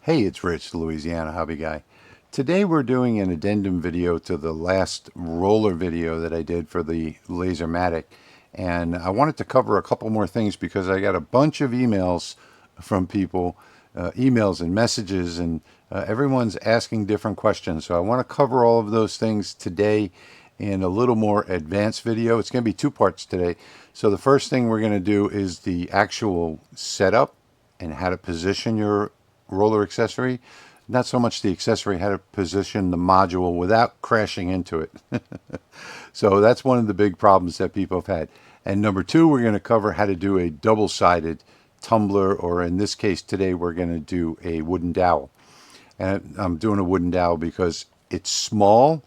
Hey, it's Rich, the Louisiana Hobby Guy. Today we're doing an addendum video to the last roller video that I did for the LaserMATIC. And I wanted to cover a couple more things because I got a bunch of emails from people, emails and messages, and everyone's asking different questions. So I want to cover all of those things today in a little more advanced video. It's going to be two parts today. So the first thing we're going to do is the actual setup and how to position your roller accessory. Not so much the accessory, how to position the module without crashing into it. So that's one of the big problems that people have had. And number two, we're going to cover how to do a double-sided tumbler, or in this case today we're going to do a wooden dowel. And I'm doing a wooden dowel because it's small,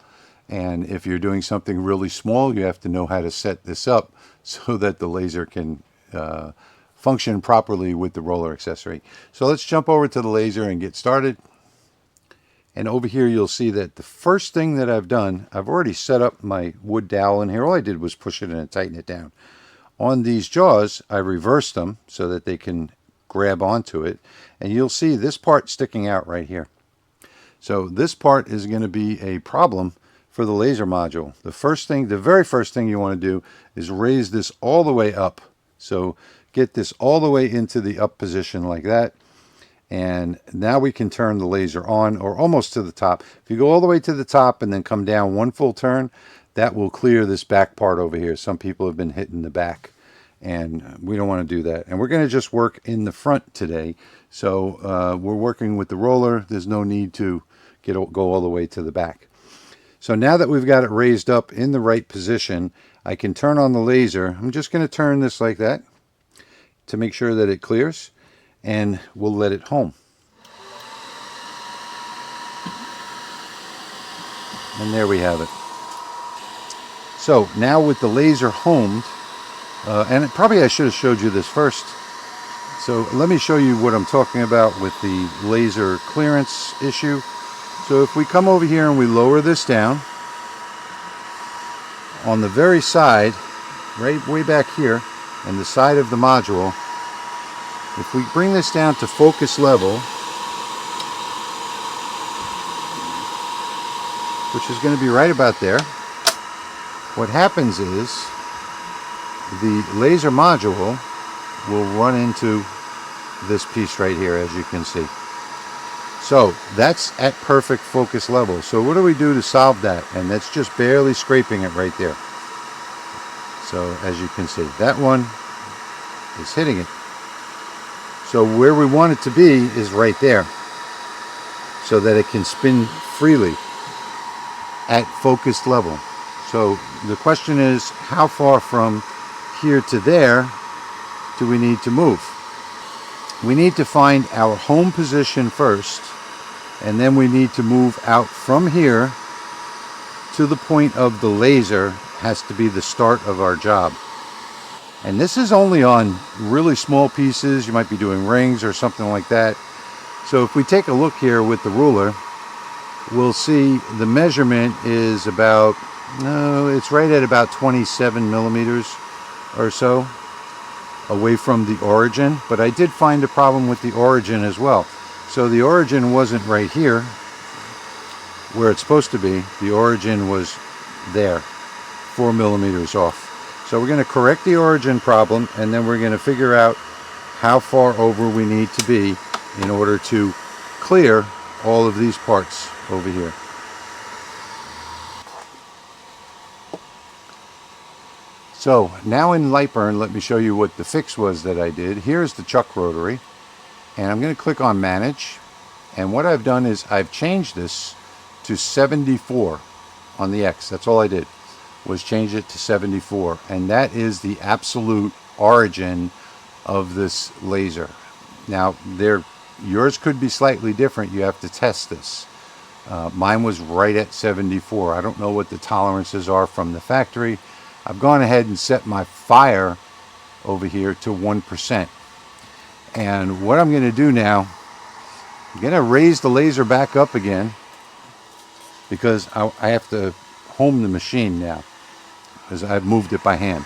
and if you're doing something really small, you have to know how to set this up so that the laser can function properly with the roller accessory. So let's jump over to the laser and get started. And over here you'll see that the first thing that I've done, I've already set up my wood dowel in here. All I did was push it in and tighten it down. On these jaws, I reversed them so that they can grab onto it. And you'll see this part sticking out right here. So this part is going to be a problem for the laser module. The very first thing you want to do is raise this all the way up. So get this all the way into the up position like that. And now we can turn the laser on, or almost to the top. If you go all the way to the top and then come down one full turn, that will clear this back part over here. Some people have been hitting the back, and we don't want to do that. And we're going to just work in the front today. So we're working with the roller. There's no need to go all the way to the back. So now that we've got it raised up in the right position, I can turn on the laser. I'm just going to turn this like that to make sure that it clears, and we'll let it home. And there we have it. So now with the laser homed, and probably I should have showed you this first. So let me show you what I'm talking about with the laser clearance issue. So if we come over here and we lower this down, on the very side, right way back here, and the side of the module, if we bring this down to focus level, which is going to be right about there, what happens is the laser module will run into this piece right here, as you can see. So that's at perfect focus level. So what do we do to solve that? And that's just barely scraping it right there. So as you can see, that one is hitting it. So where we want it to be is right there, so that it can spin freely at focused level. So the question is, how far from here to there do we need to move? We need to find our home position first, and then we need to move out from here to the point of the laser. Has to be the start of our job. And this is only on really small pieces. You might be doing rings or something like that. So if we take a look here with the ruler, we'll see the measurement is about, it's right at about 27 millimeters or so away from the origin. But I did find a problem with the origin as well. So the origin wasn't right here where it's supposed to be. The origin was there, 4 millimeters off. So we're going to correct the origin problem, and then we're going to figure out how far over we need to be in order to clear all of these parts over here. So now in Lightburn, let me show you what the fix was that I did. Here's the chuck rotary, and I'm going to click on Manage. And what I've done is I've changed this to 74 on the X. That's all I did, was change it to 74, and that is the absolute origin of this laser. Now yours could be slightly different. You have to test this. Mine was right at 74. I don't know what the tolerances are from the factory. I've gone ahead and set my fire over here to 1%. And what I'm going to do now, I'm going to raise the laser back up again, because I have to home the machine now, because I've moved it by hand.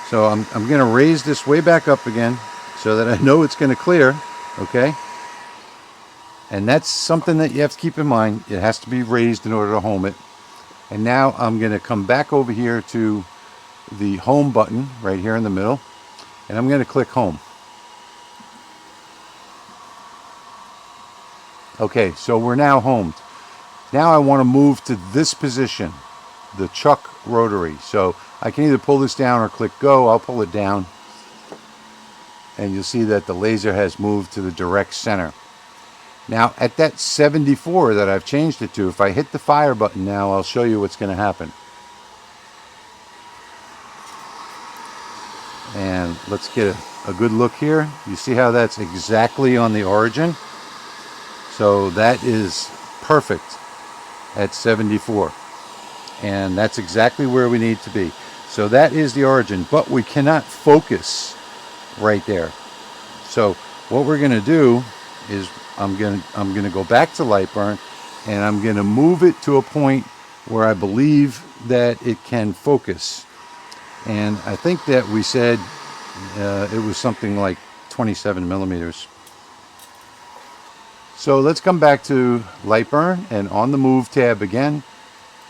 So I'm going to raise this way back up again so that I know it's going to clear, okay? And that's something that you have to keep in mind. It has to be raised in order to home it. And now I'm going to come back over here to the home button right here in the middle, and I'm going to click home. Okay, so we're now homed. Now I want to move to this position, the chuck rotary. So I can either pull this down or click go. I'll pull it down, and you'll see that the laser has moved to the direct center. Now at that 74 that I've changed it to, if I hit the fire button now, I'll show you what's going to happen. And let's get a good look here. You see how that's exactly on the origin? So that is perfect at 74. And that's exactly where we need to be. So that is the origin, but we cannot focus right there. So what we're going to do is I'm going to go back to Lightburn, and I'm going to move it to a point where I believe that it can focus. And I think that we said it was something like 27 millimeters. So let's come back to Lightburn, and on the move tab again,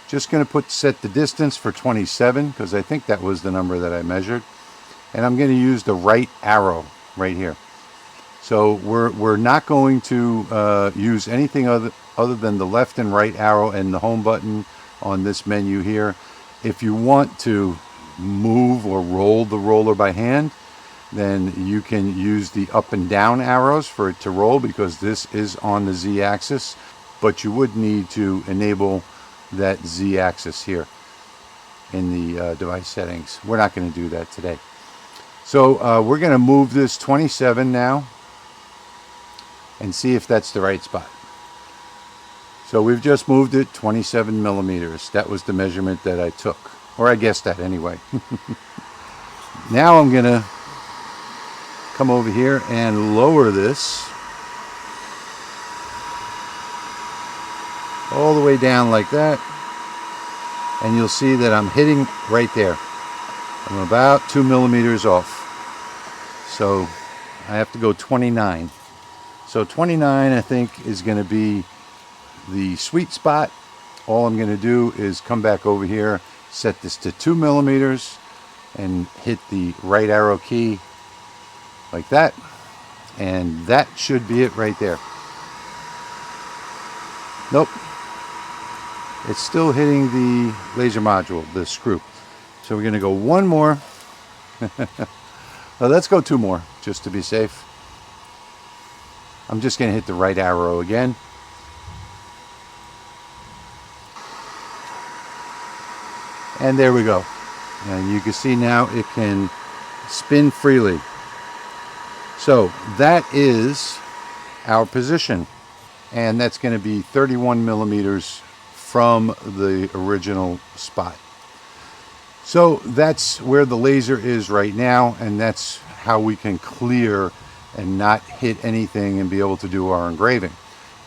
just going to set the distance for 27, because I think that was the number that I measured. And I'm going to use the right arrow right here. So we're not going to use anything other than the left and right arrow and the home button on this menu here. If you want to move or roll the roller by hand, then you can use the up and down arrows for it to roll, because this is on the Z axis, but you would need to enable that Z axis here in the device settings. We're not going to do that today. So we're going to move this 27 now and see if that's the right spot. So we've just moved it 27 millimeters. That was the measurement that I took, or I guessed that anyway. Now I'm going to come over here and lower this all the way down like that, and you'll see that I'm hitting right there. I'm about 2 millimeters off, so I have to go 29. So 29 I think is going to be the sweet spot. All I'm going to do is come back over here, set this to 2 millimeters, and hit the right arrow key like that, and that should be it right there. Nope, it's still hitting the laser module, the screw. So we're going to go one more. Well, let's go 2 more just to be safe. I'm just going to hit the right arrow again. And there we go. And you can see now it can spin freely. So that is our position, and that's going to be 31 millimeters from the original spot. So that's where the laser is right now, and that's how we can clear and not hit anything and be able to do our engraving.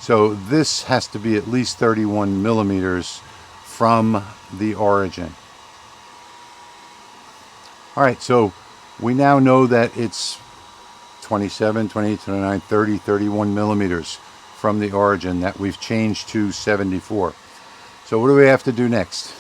So this has to be at least 31 millimeters from the origin. All right, so we now know that it's 27, 28, 29, 30, 31 millimeters from the origin that we've changed to 74. So what do we have to do next?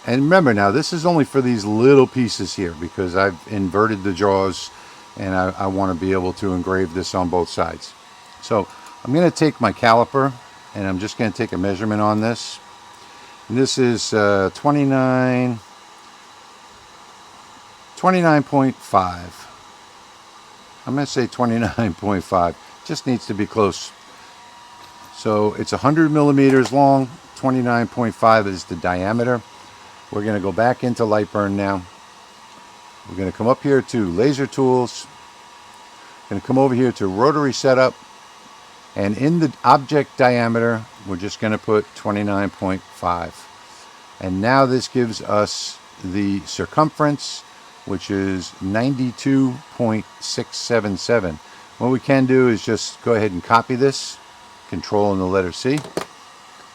And remember now, this is only for these little pieces here, because I've inverted the jaws and I want to be able to engrave this on both sides. So I'm going to take my caliper and I'm just going to take a measurement on this. And this is 29.5. I'm going to say 29.5. Just needs to be close. So it's 100 millimeters long. 29.5 is the diameter. We're going to go back into Lightburn now. We're going to come up here to Laser Tools. Going to come over here to Rotary Setup. And in the object diameter, we're just going to put 29.5. And now this gives us the circumference, which is 92.677. What we can do is just go ahead and copy this, Control and the letter C.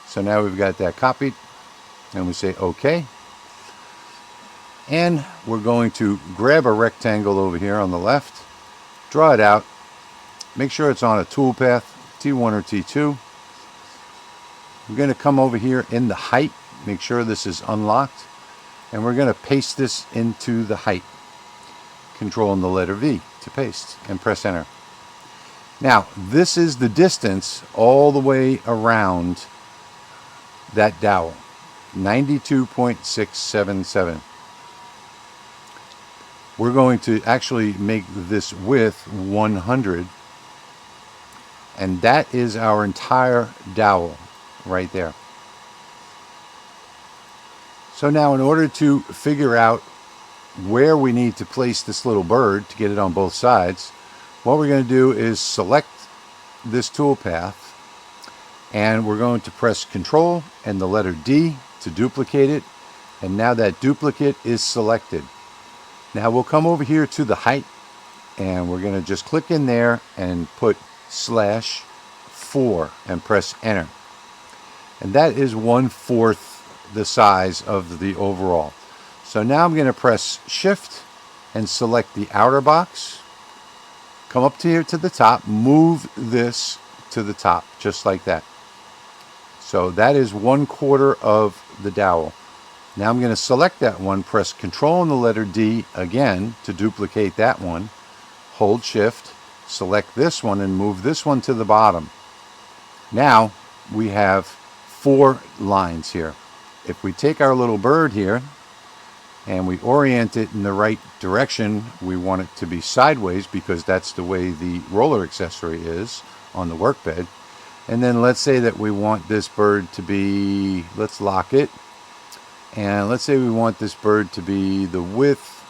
So now we've got that copied, and we say OK. And we're going to grab a rectangle over here on the left, draw it out, make sure it's on a toolpath, T1 or T2. We're going to come over here in the height, make sure this is unlocked, and we're going to paste this into the height, controlling the letter V to paste, and press enter. Now this is the distance all the way around that dowel, 92.677. We're going to actually make this width 100, and that is our entire dowel right there. So now in order to figure out where we need to place this little bird to get it on both sides, what we're going to do is select this tool path, and we're going to press Control and the letter D to duplicate it, and now that duplicate is selected. Now we'll come over here to the height, and we're going to just click in there and put /4 and press enter. And that is 1/4 the size of the overall. So now I'm going to press Shift and select the outer box, come up to here to the top, move this to the top just like that. So that is 1/4 of the dowel. Now I'm going to select that one, press Control and the letter D again to duplicate that one, hold Shift, select this one and move this one to the bottom. Now we have 4 lines here. If we take our little bird here and we orient it in the right direction, we want it to be sideways because that's the way the roller accessory is on the workbed. And then let's say that we want this bird to be, let's lock it, and let's say we want this bird to be the width,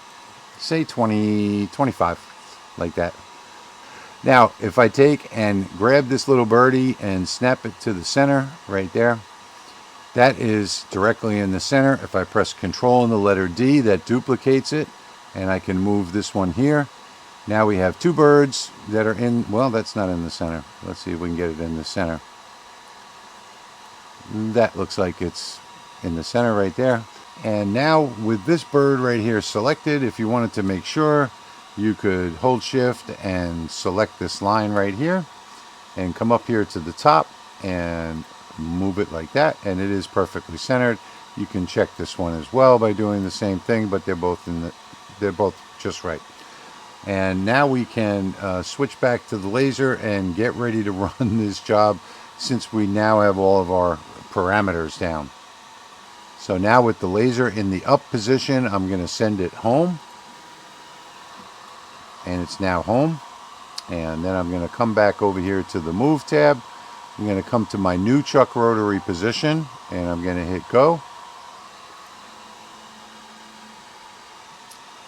say 25, like that. Now if I take and grab this little birdie and snap it to the center right there, that is directly in the center. If I press Control and the letter D, that duplicates it, and I can move this one here. Now we have 2 birds that are in, well, that's not in the center. Let's see if we can get it in the center. That looks like it's in the center right there. And now with this bird right here selected, if you wanted to make sure, you could hold Shift and select this line right here and come up here to the top and move it like that, and it is perfectly centered. You can check this one as well by doing the same thing, but they're both just right. And now we can switch back to the laser and get ready to run this job, since we now have all of our parameters down. So now with the laser in the up position, I'm going to send it home, and it's now home. And then I'm going to come back over here to the Move tab. I'm going to come to my new chuck rotary position, and I'm going to hit go.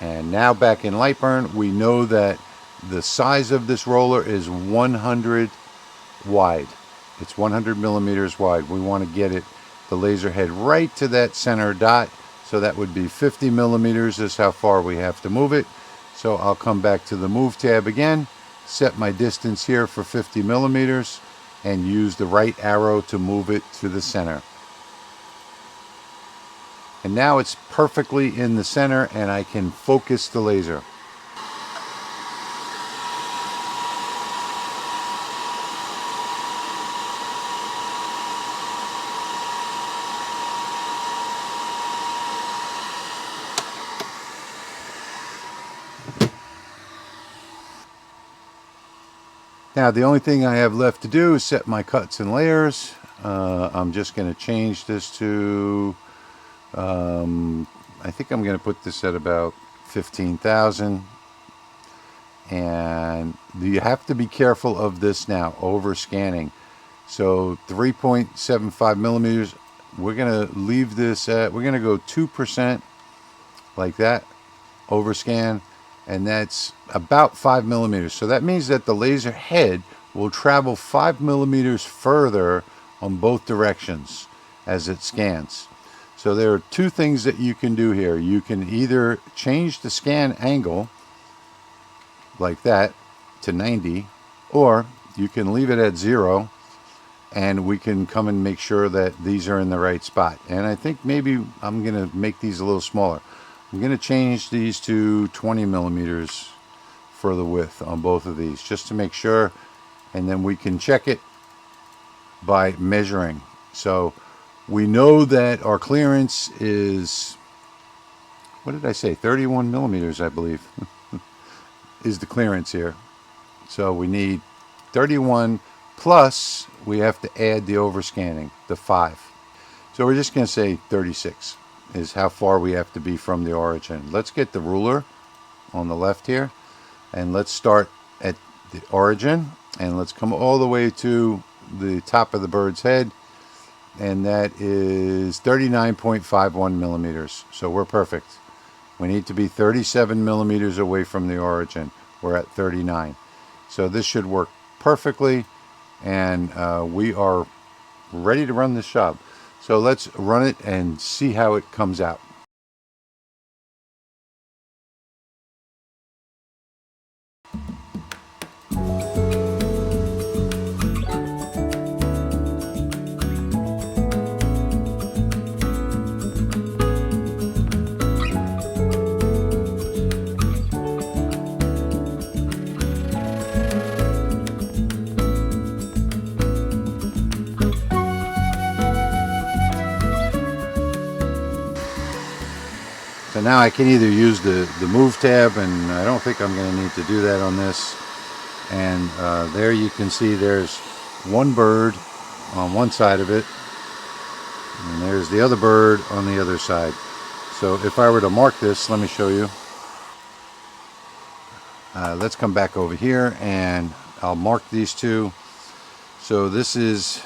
And now back in Lightburn, we know that the size of this roller is 100 wide. It's 100 millimeters wide. We want to get it, the laser head, right to that center dot. So that would be 50 millimeters is how far we have to move it. So I'll come back to the Move tab again, set my distance here for 50 millimeters, and use the right arrow to move it to the center. And now it's perfectly in the center, and I can focus the laser. Now the only thing I have left to do is set my cuts and layers. I'm just going to change this to, I think I'm going to put this at about 15,000. And you have to be careful of this now, over scanning. So 3.75 millimeters, we're going to leave this at, we're going to go 2% like that, over scan. And that's about 5 millimeters. So that means that the laser head will travel 5 millimeters further on both directions as it scans. So there are 2 things that you can do here. You can either change the scan angle like that to 90, or you can leave it at 0, and we can come and make sure that these are in the right spot. And I think maybe I'm going to make these a little smaller. I'm going to change these to 20 millimeters for the width on both of these, just to make sure, and then we can check it by measuring. So we know that our clearance is, what did I say, 31 millimeters, I believe, is the clearance here. So we need 31 plus we have to add the overscanning, the 5. So we're just going to say 36 is how far we have to be from the origin. Let's get the ruler on the left here, and let's start at the origin, and let's come all the way to the top of the bird's head, and that is 39.51 millimeters. So we're perfect. We need to be 37 millimeters away from the origin. We're at 39. So this should work perfectly, and we are ready to run this job. So let's run it and see how it comes out. So now I can either use the move tab, and I don't think I'm going to need to do that on this. And there you can see there's one bird on one side of it, and there's the other bird on the other side. So if I were to mark this, let me show you. Let's come back over here and I'll mark these two. So this is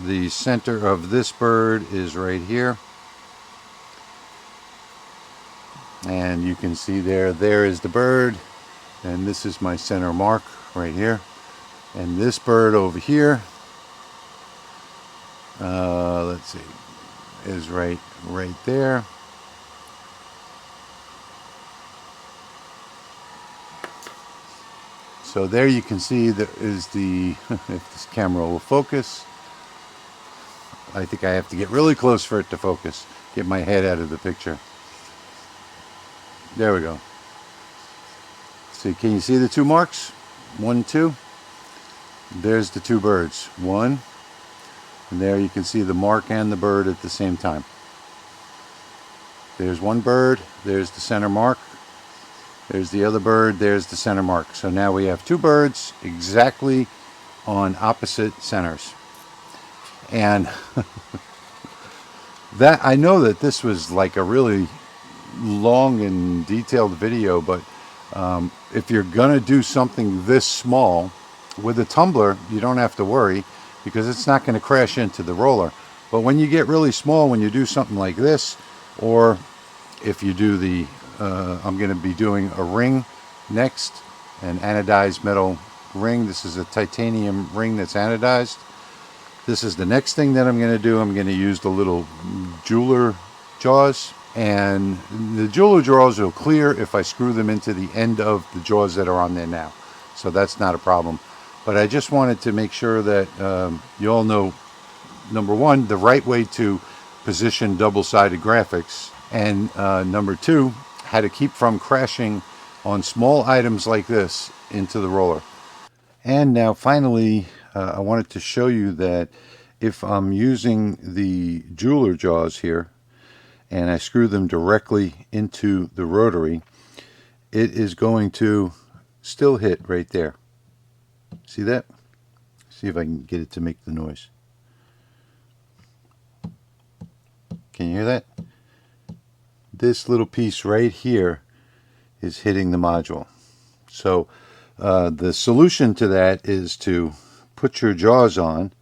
the center of this bird is right here. And you can see there is the bird, and this is my center mark right here. And this bird over here, let's see, is right there. So there you can see there is the, if this camera will focus, I think I have to get really close for it to focus, get my head out of the picture. There we go. See, can you see the two marks? 1, 2. There's the two birds. 1. And there you can see the mark and the bird at the same time. There's one bird. There's the center mark. There's the other bird. There's the center mark. So now we have two birds exactly on opposite centers. And that, I know that this was like a really long and detailed video, but if you're gonna do something this small with a tumbler, you don't have to worry because it's not going to crash into the roller. But when you get really small, when you do something like this, or if you do the I'm going to be doing a ring next, an anodized metal ring. This is a titanium ring that's anodized. This is the next thing that I'm going to do. I'm going to use the little jeweler jaws. And the jeweler jaws will clear if I screw them into the end of the jaws that are on there now. So that's not a problem. But I just wanted to make sure that you all know, number one, the right way to position double-sided graphics. And number two, how to keep from crashing on small items like this into the roller. And now finally, I wanted to show you that if I'm using the jeweler jaws here, and I screw them directly into the rotary, it is going to still hit right there. See that? See if I can get it to make the noise. Can you hear that? This little piece right here is hitting the module. So the solution to that is to put your jaws on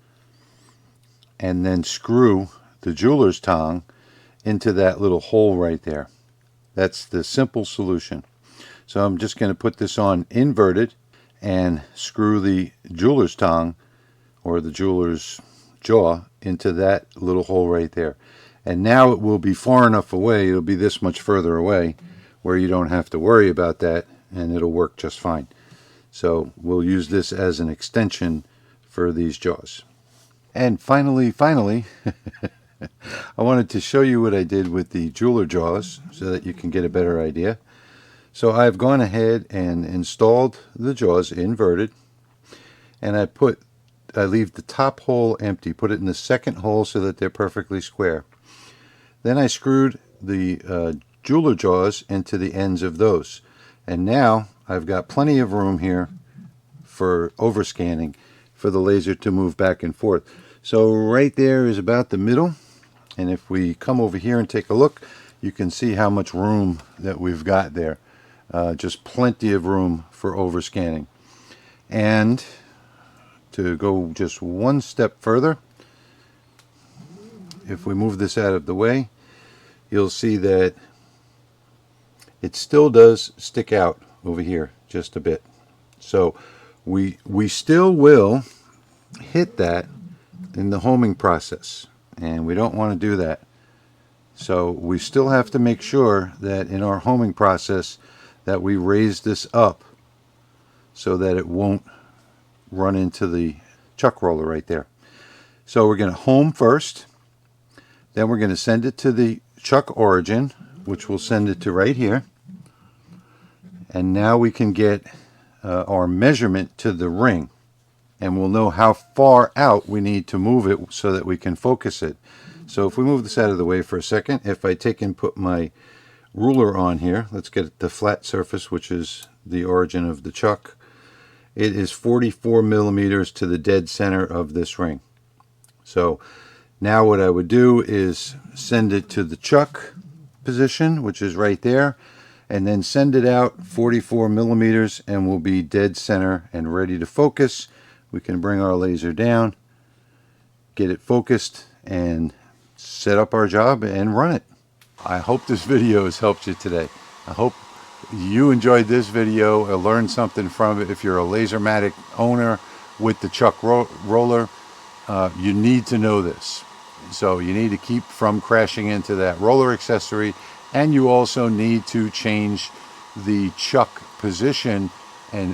and then screw the jeweler's tongue into that little hole right there. That's the simple solution. So I'm just going to put this on inverted and screw the jeweler's tongue or the jeweler's jaw into that little hole right there. And now it will be far enough away, it'll be this much further away, where you don't have to worry about that, and it'll work just fine. So we'll use this as an extension for these jaws. And finally, I wanted to show you what I did with the jeweler jaws so that you can get a better idea. So I've gone ahead and installed the jaws inverted, and I put I leave the top hole empty, put it in the second hole so that they're perfectly square. Then I screwed the jeweler jaws into the ends of those. And now I've got plenty of room here for overscanning for the laser to move back and forth. So right there is about the middle. And if we come over here and take a look, you can see how much room that we've got there. Just plenty of room for overscanning. And to go just one step further, if we move this out of the way, you'll see that it still does stick out over here just a bit. So we still will hit that in the homing process, and we don't want to do that. So we still have to make sure that in our homing process that we raise this up so that it won't run into the chuck roller right there. So we're going to home first, then we're going to send it to the chuck origin, which will send it to right here. And now we can get our measurement to the ring, and we'll know how far out we need to move it so that we can focus it. So if we move this out of the way for a second, if I take and put my ruler on here, let's get the flat surface, which is the origin of the chuck. It is 44 millimeters to the dead center of this ring. So now what I would do is send it to the chuck position, which is right there, and then send it out 44 millimeters, and we'll be dead center and ready to focus. We can bring our laser down, get it focused, and set up our job and run it. I hope this video has helped you today. I hope you enjoyed this video or learned something from it. If you're a LaserMATIC owner with the chuck roller, you need to know this. So you need to keep from crashing into that roller accessory, and you also need to change the chuck position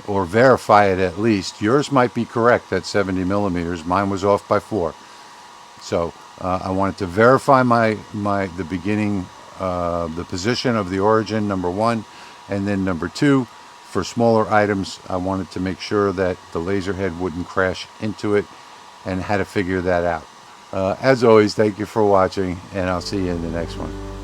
or verify it at least. Yours might be correct at 70 millimeters. Mine was off by 4. So I wanted to verify the beginning, the position of the origin, number 1, and then number 2, for smaller items, I wanted to make sure that the laser head wouldn't crash into it, and how to figure that out. As always, thank you for watching, and I'll see you in the next one.